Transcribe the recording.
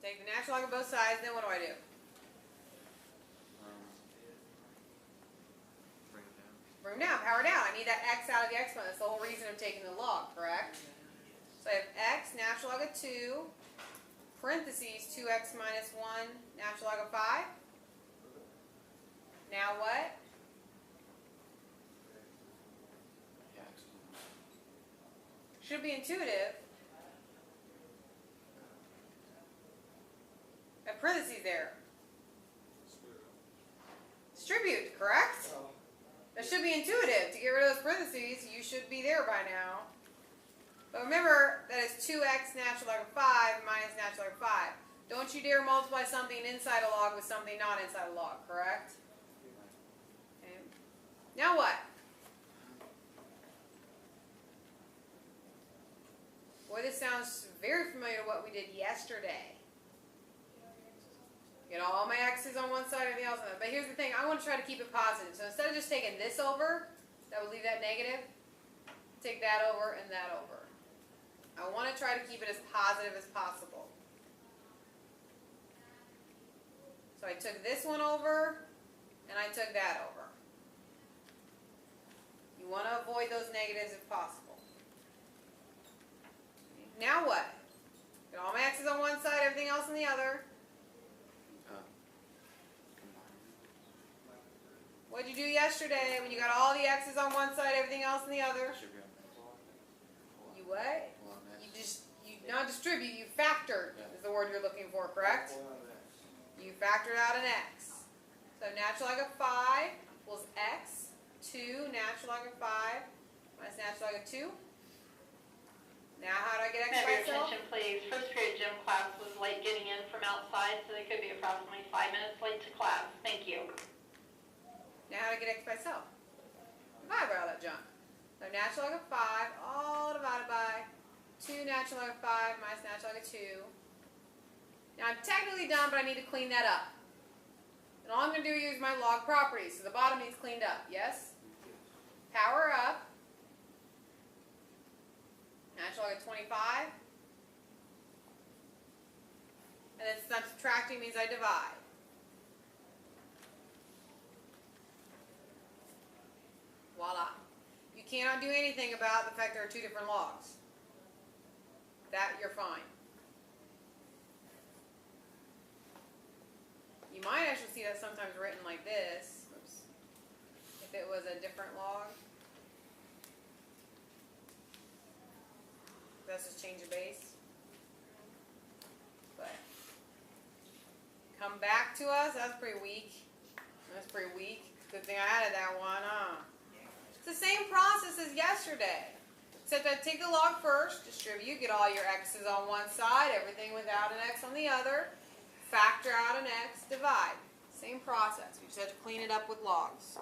take the natural log of both sides, then what do I do? Bring them down, power down. I need that x out of the exponent. That's the whole reason of taking the log, correct? So I have x, natural log of 2, parentheses, 2x minus 1, natural log of 5. Now what? Should be intuitive. A parentheses there. Distribute, correct? That should be intuitive. To get rid of those parentheses, you should be there by now. But remember, that is 2x natural log of 5 minus natural log of 5. Don't you dare multiply something inside a log with something not inside a log, correct? Okay. Now what? Boy, this sounds very familiar to what we did yesterday. Get all my x's on one side, everything else on the other. But here's the thing, I want to try to keep it positive. So instead of just taking this over, that would leave that negative, take that over and that over. I want to try to keep it as positive as possible. So I took this one over, and I took that over. You want to avoid those negatives if possible. Now what? Get all my x's on one side, everything else on the other. What did you do yesterday when you got all the x's on one side, everything else on the other? You what? You not distribute, you factored is the word you're looking for, correct? You factored out an x. So natural log of 5 equals x, 2 natural log of 5 minus natural log of 2. Now how do I get x by itself? Attention please. First period gym class was late getting in from outside, so they could be approximately 5 minutes late to class. Thank you. Now how to get x by itself? Divide by all that junk. So natural log of 5, all divided by 2 natural log of 5 minus natural log of 2. Now I'm technically done, but I need to clean that up. And all I'm going to do is use my log properties. So the bottom needs cleaned up, yes? Power up. Natural log of 25. And then since I'm subtracting means I divide. Voila. You cannot do anything about the fact there are two different logs. That you're fine. You might actually see that sometimes written like this. Oops. If it was a different log. That's just change of base. But come back to us. That's pretty weak. That's pretty weak. Good thing I added that one, huh? It's the same process as yesterday, except I take the log first, distribute, get all your x's on one side, everything without an x on the other, factor out an x, divide. Same process. We just have to clean it up with logs.